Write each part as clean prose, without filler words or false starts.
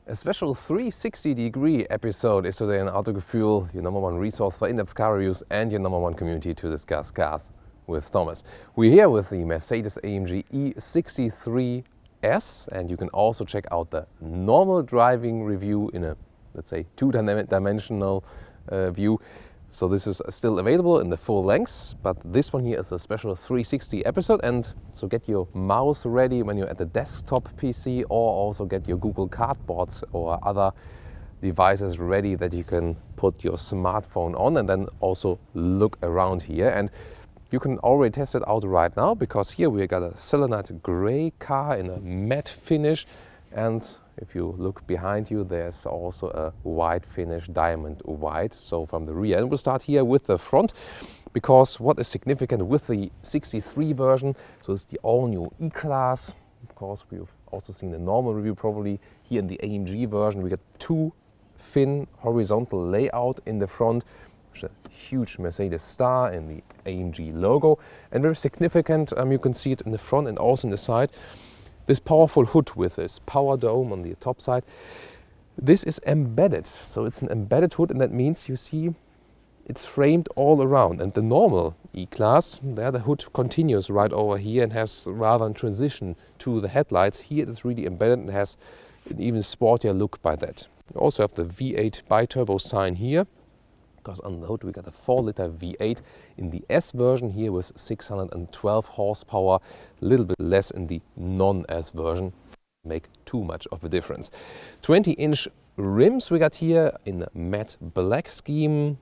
A special 360-degree episode is today on Autogefühl, your number one resource for in-depth car reviews and your number one community to discuss cars with Thomas. We're here with the Mercedes-AMG E63S, and you can also check out the normal driving review in a, let's say, two-dimensional view. So this is still available in the full length, but this one here is a special 360 episode. And so get your mouse ready when you're at the desktop PC, or also get your Google Cardboards or other devices ready that you can put your smartphone on, and then also look around here. And you can already test it out right now, because here we got a selenite gray car in a matte finish, and if you look behind you, there's also a white finish, diamond white, so from the rear. And we'll start here with the front, because what is significant with the 63 version, so it's the all-new E-Klasse. Of course, we've also seen the normal review probably. Here in the AMG version, we got two thin horizontal layout in the front, a huge Mercedes star in the AMG logo, and very significant, you can see it in the front and also in the side. This powerful hood with this power dome on the top side, this is embedded. So it's an embedded hood, and that means you see it's framed all around. And the normal E-Klasse, there the hood continues right over here and has rather a transition to the headlights. Here it is really embedded and has an even sportier look by that. You also have the V8 biturbo sign here, because on the hood we got a 4-liter V8 in the S version here with 612 horsepower, a little bit less in the non-S version, make too much of a difference. 20-inch rims we got here in a matte black scheme,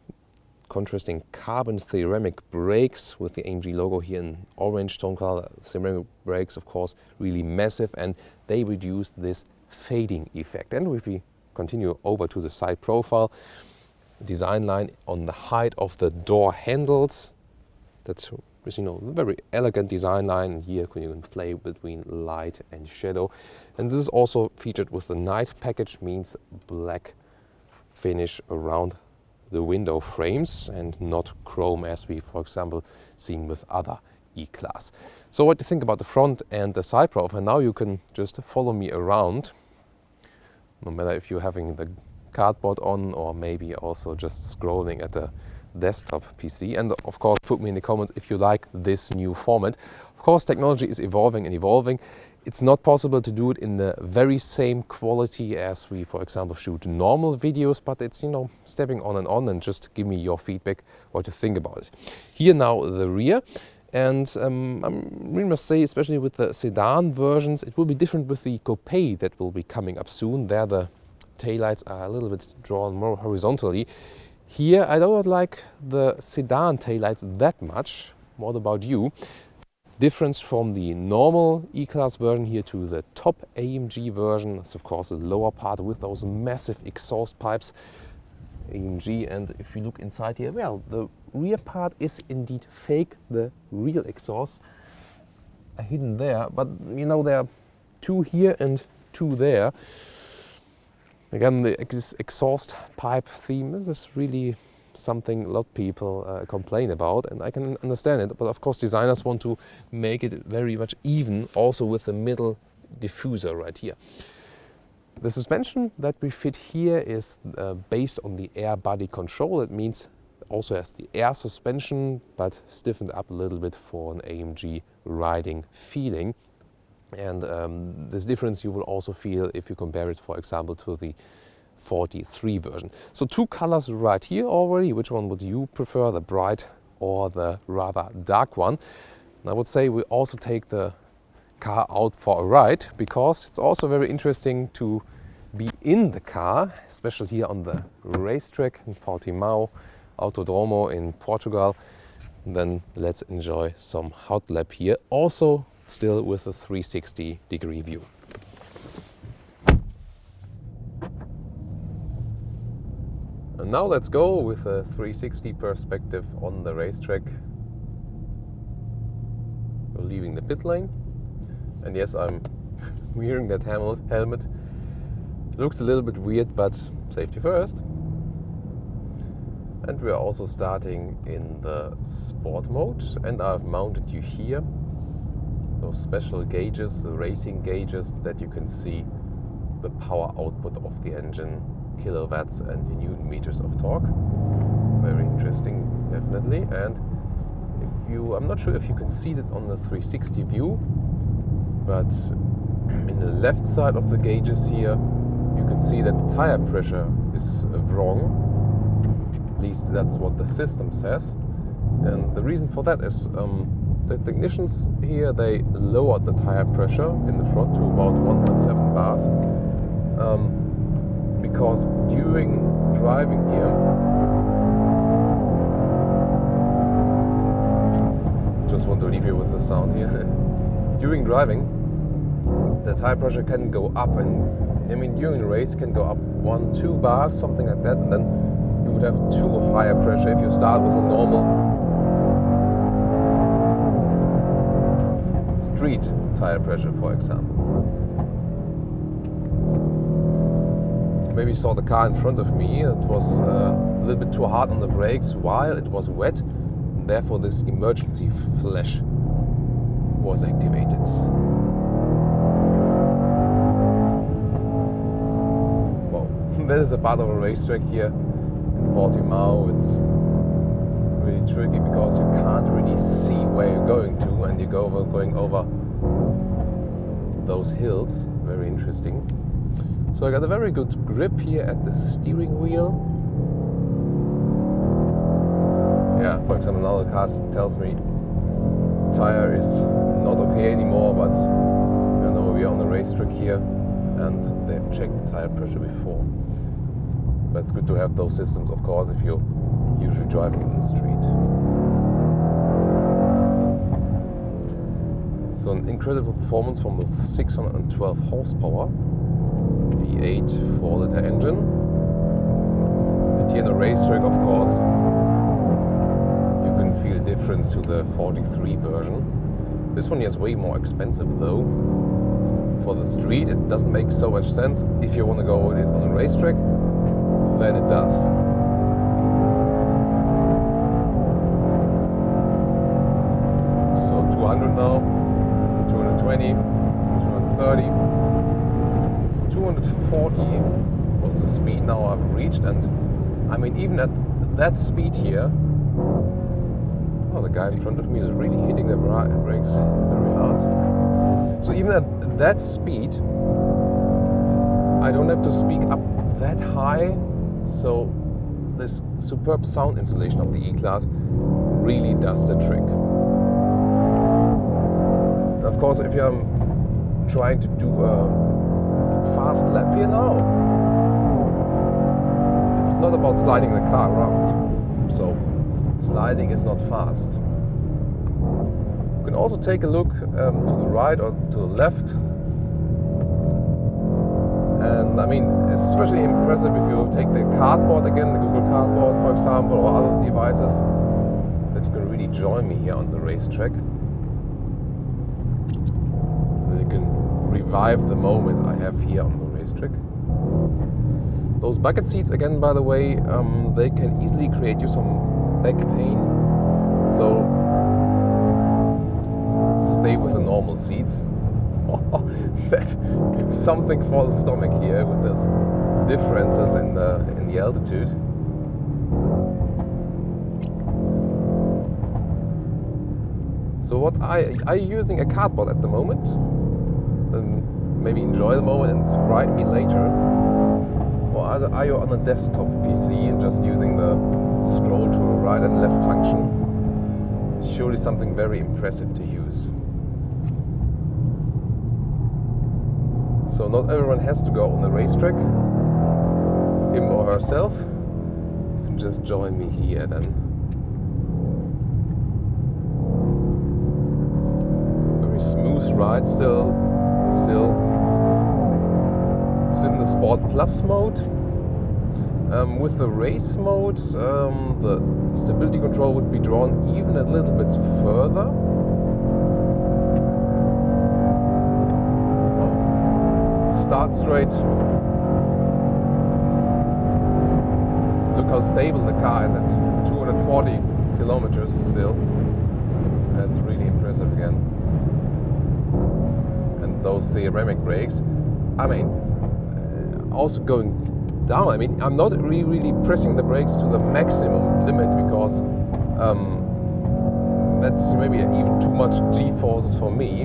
contrasting carbon ceramic brakes with the AMG logo here in orange tone color. Ceramic brakes, of course, really massive, and they reduce this fading effect. And if we continue over to the side profile, design line on the height of the door handles, that's, you know, a very elegant design line. And here you can play between light and shadow, and this is also featured with the night package, means black finish around the window frames and not chrome as we, for example, seen with other E-Klasse. So what do you think about the front and the side profile? Now you can just follow me around, no matter if you're having the cardboard on or maybe also just scrolling at the desktop PC. And of course, put me in the comments if you like this new format. Of course, technology is evolving and evolving. It's not possible to do it in the very same quality as we, for example, shoot normal videos, but it's, you know, stepping on, and just give me your feedback, what you think about it. Here now the rear. And I really must say, especially with the sedan versions, it will be different with the coupe that will be coming up soon. There the taillights are a little bit drawn more horizontally. Here I don't like the sedan taillights that much. What about you? Difference from the normal E-Klasse version here to the top AMG version is of course the lower part with those massive exhaust pipes. AMG, and if you look inside here, well, the rear part is indeed fake. The real exhausts are hidden there, but you know, there are two here and two there. Again, the exhaust pipe theme, this is really something a lot of people complain about, and I can understand it. But of course, designers want to make it very much even, also with the middle diffuser right here. The suspension that we fit here is based on the air body control. It means also has the air suspension, but stiffened up a little bit for an AMG riding feeling. And this difference you will also feel if you compare it, for example, to the 43 version. So two colors right here already. Which one would you prefer, the bright or the rather dark one? And I would say we also take the car out for a ride, because it's also very interesting to be in the car, especially here on the racetrack in Portimao, Autodromo in Portugal. And then let's enjoy some hot lap here, also still with a 360-degree view. And now let's go with a 360 perspective on the racetrack. We're leaving the pit lane. And yes, I'm wearing that helmet. It looks a little bit weird, but safety first. And we are also starting in the sport mode, and I've mounted you here those special gauges, the racing gauges that you can see the power output of the engine, kilowatts and Newton meters of torque. Very interesting, definitely. And I'm not sure if you can see that on the 360 view, but in the left side of the gauges here, you can see that the tire pressure is wrong. At least that's what the system says. And the reason for that is the technicians here, they lowered the tire pressure in the front to about 1.7 bars because during driving here, just want to leave you with the sound here. During driving, the tire pressure can go up, and I mean during a race can go up 1-2 bars, something like that, and then you would have too higher pressure if you start with a normal street tire pressure, for example. Maybe you saw the car in front of me. It was a little bit too hard on the brakes while it was wet. Therefore, this emergency flash was activated. Well, that is a part of a racetrack here in Portimao. It's really tricky because you can't really see where you're going to, and you're going over those hills. Very interesting. So I got a very good grip here at the steering wheel. Yeah, for example, now the car tells me tire is not okay anymore, but you know, we are on the racetrack here and they've checked the tire pressure before. But it's good to have those systems, of course, if you're usually driving in the street. So an incredible performance from the 612 horsepower V8 4-liter engine. And here in the racetrack, of course, feel a difference to the 43 version. This one is way more expensive though. For the street it doesn't make so much sense. If you want to go with it on a racetrack, then it does. So 200 now, 220, 230, 240 was the speed now I've reached, and I mean even at that speed here, the guy in front of me is really hitting the brakes very hard. So even at that speed, I don't have to speak up that high. So this superb sound insulation of the E-Klasse really does the trick. Of course, if I'm trying to do a fast lap here now, it's not about sliding the car around. So sliding is not fast. You can also take a look to the right or to the left. And I mean, it's especially impressive if you take the cardboard again, the Google Cardboard, for example, or other devices, that you can really join me here on the racetrack. That you can revive the moment I have here on the racetrack. Those bucket seats, again, by the way, they can easily create you some back pain, so stay with the normal seats. That is something for the stomach here with those differences in the altitude. So what are you using a cardboard at the moment? Then maybe enjoy the moment and write me later. Or are you on a desktop PC and just using the scroll to the right and left function? Surely something very impressive to use. So not everyone has to go on the racetrack, him or herself. You can just join me here then. Very smooth ride still. It's in the Sport Plus mode. With the race mode, the stability control would be drawn even a little bit further. Start straight. Look how stable the car is at 240 kilometers still. That's really impressive again. And those ceramic brakes, I mean, also going down. I mean, I'm not really pressing the brakes to the maximum limit because that's maybe even too much G-forces for me.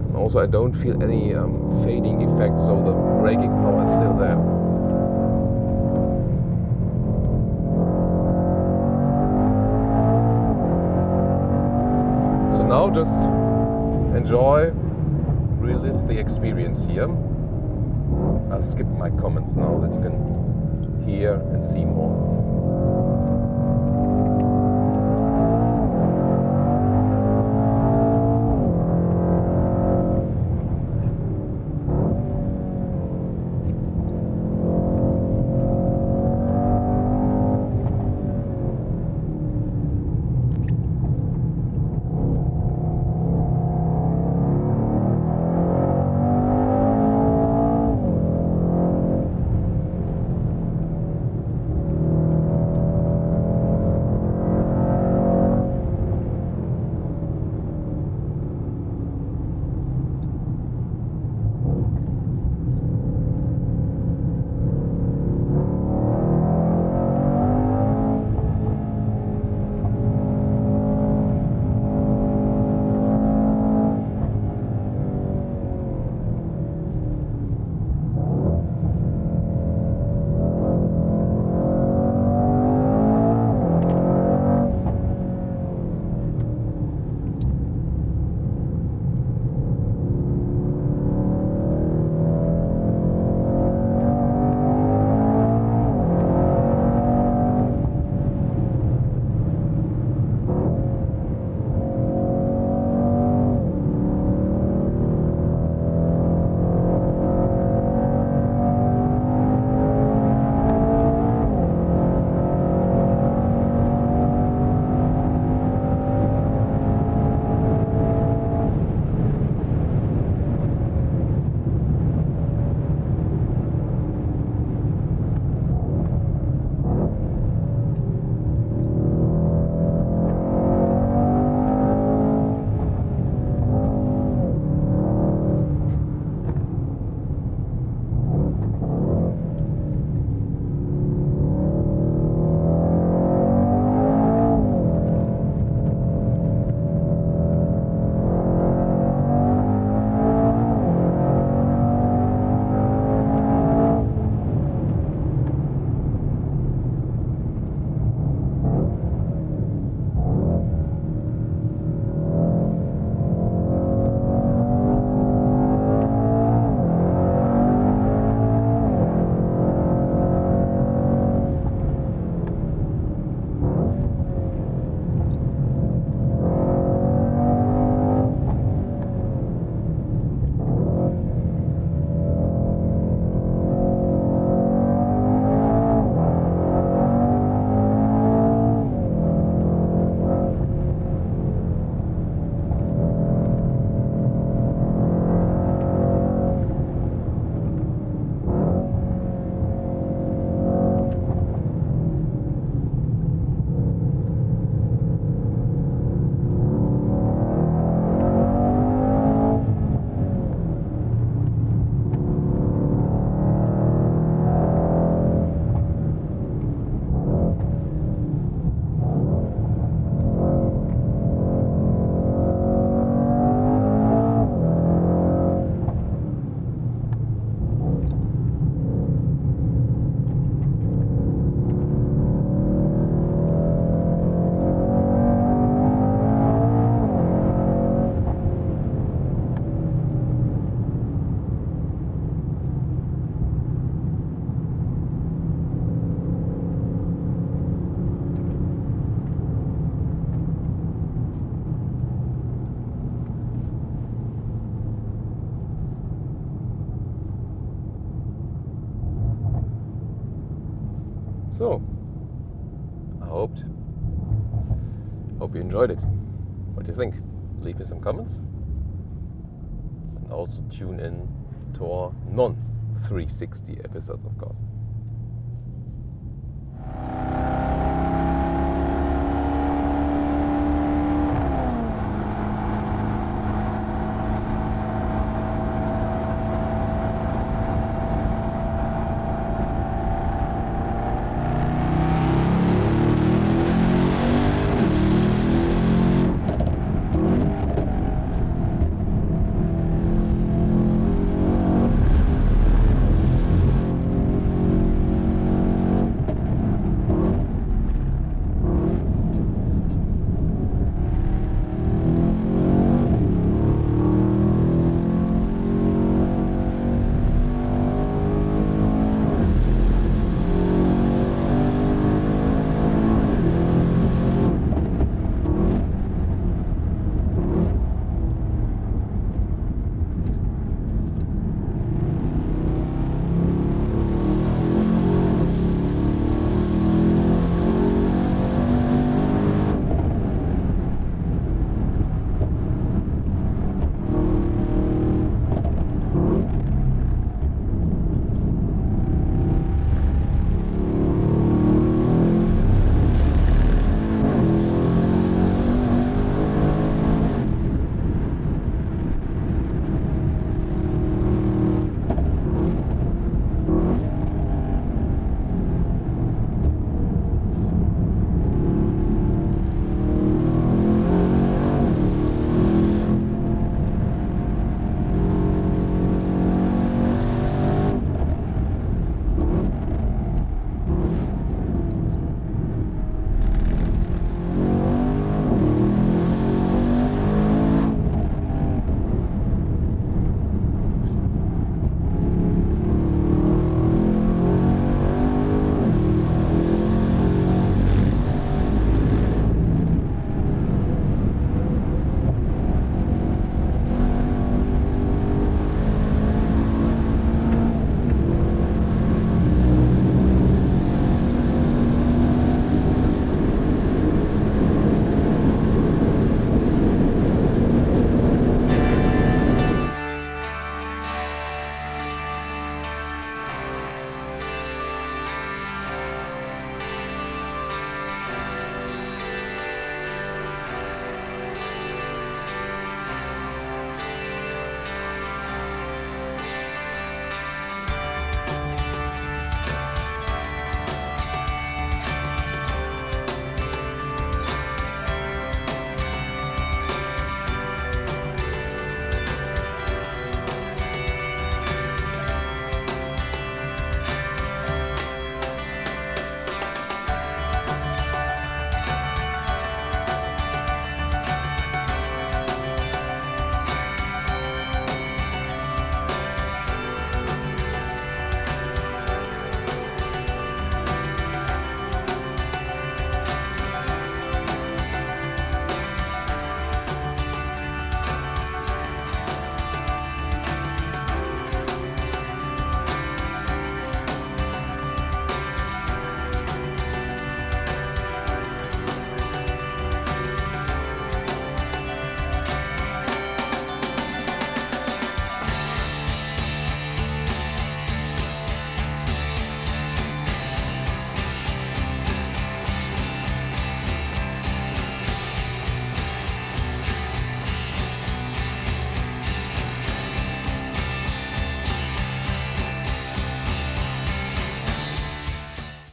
And also, I don't feel any fading effect, so the braking power is still there. So now just enjoy, relive the experience here. I'll skip my comments now that you can hear and see more. So, I hope you enjoyed it. What do you think? Leave me some comments. And also tune in to our non-360 episodes, of course.